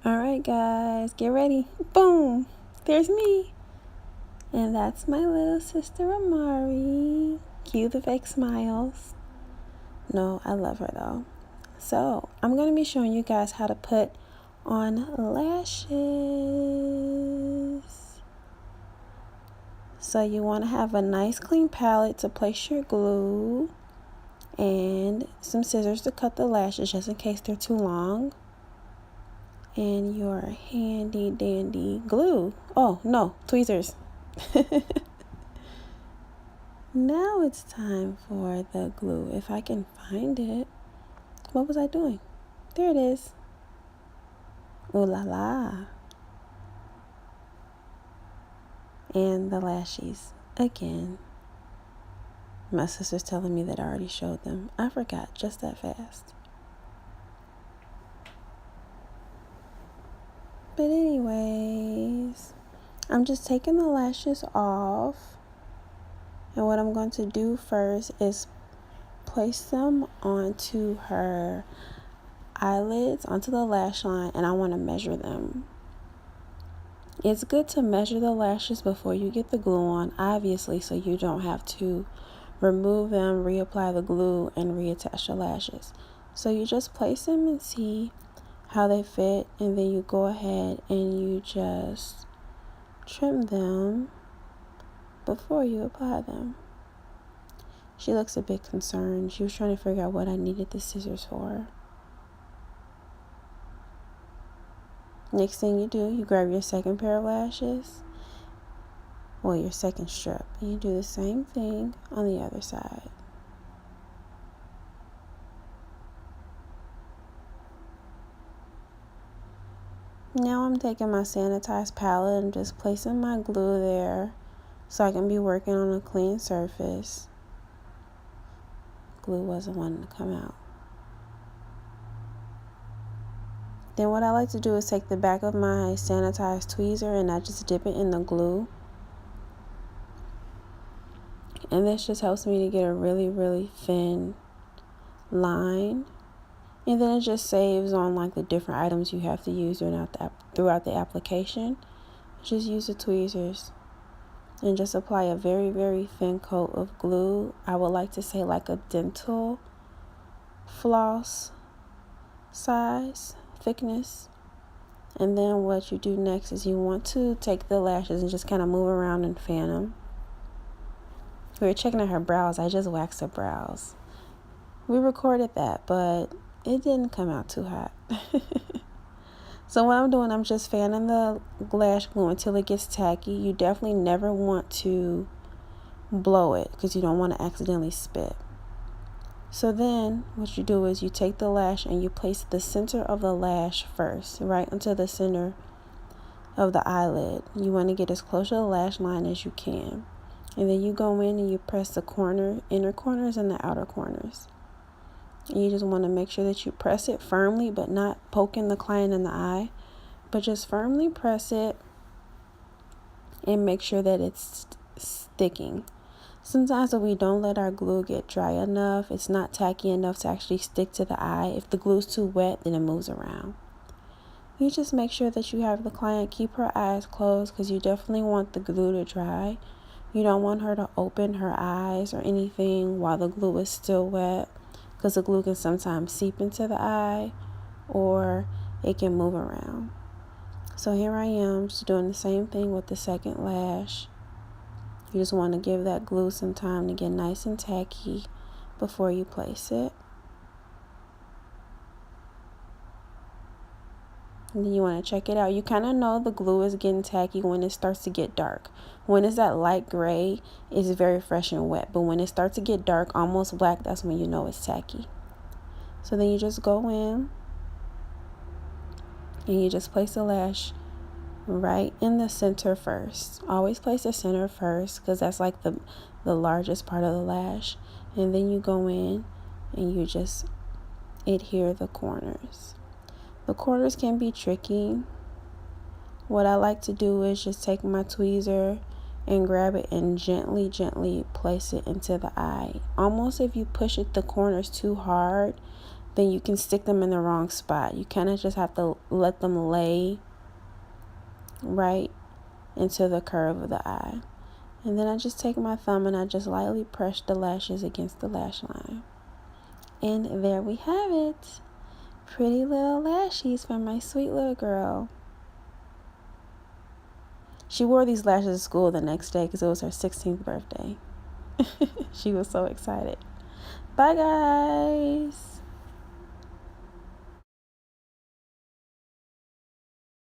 Alright guys, get ready. Boom! There's me. And that's my little sister Amari. Cue the fake smiles. No, I love her though. So, I'm going to be showing you guys how to put on lashes. So you want to have a nice clean palette to place your glue and some scissors to cut the lashes just in case they're too long. And your handy dandy glue. Oh no, tweezers. Now it's time for the glue. If I can find it. What was I doing? There it is. Ooh la la. And the lashes again. My sister's telling me that I already showed them. I forgot just that fast. But anyways, I'm just taking the lashes off. And what I'm going to do first is place them onto her eyelids, onto the lash line, and I want to measure them. It's good to measure the lashes before you get the glue on, obviously, so you don't have to remove them, reapply the glue, and reattach the lashes. So you just place them and see how they fit, and then you go ahead and you just trim them before you apply them. She looks a bit concerned. She was trying to figure out what I needed the scissors for. Next thing you do, you grab your second pair of lashes, or your second strip, and you do the same thing on the other side. Now I'm taking my sanitized palette and just placing my glue there so I can be working on a clean surface. Glue wasn't wanting to come out. Then what I like to do is take the back of my sanitized tweezer and I just dip it in the glue. And this just helps me to get a really, really thin line. And then it just saves on like the different items you have to use throughout the application. Just use the tweezers and just apply a very, very thin coat of glue. I would like to say like a dental floss size thickness. And then what you do next is you want to take the lashes and just kind of move around and fan them. We were checking out her brows. I just waxed her brows. We recorded that, but it didn't come out too hot. So what I'm doing, I'm just fanning the lash glue until it gets tacky. You definitely never want to blow it because you don't want to accidentally spit. So then what you do is you take the lash and you place the center of the lash first, right into the center of the eyelid. You want to get as close to the lash line as you can. And then you go in and you press the inner corners and the outer corners. And you just want to make sure that you press it firmly, but not poking the client in the eye. But just firmly press it and make sure that it's sticking. Sometimes if we don't let our glue get dry enough, it's not tacky enough to actually stick to the eye. If the glue's too wet, then it moves around. You just make sure that you have the client keep her eyes closed because you definitely want the glue to dry. You don't want her to open her eyes or anything while the glue is still wet, because the glue can sometimes seep into the eye or it can move around. So here I am just doing the same thing with the second lash. You just want to give that glue some time to get nice and tacky before you place it. And then you want to check it out. You kind of know the glue is getting tacky when it starts to get dark. When it's that light gray, it's very fresh and wet. But when it starts to get dark, almost black, that's when you know it's tacky. So then you just go in and you just place the lash right in the center first. Always place the center first because that's like the largest part of the lash. And then you go in and you just adhere the corners. The corners can be tricky. What I like to do is just take my tweezer and grab it and gently, gently place it into the eye. Almost if you push the corners too hard, then you can stick them in the wrong spot. You kind of just have to let them lay right into the curve of the eye. And then I just take my thumb and I just lightly press the lashes against the lash line. And there we have it. Pretty little lashes for my sweet little girl. She wore these lashes to school the next day because it was her 16th birthday. She was so excited. Bye, guys.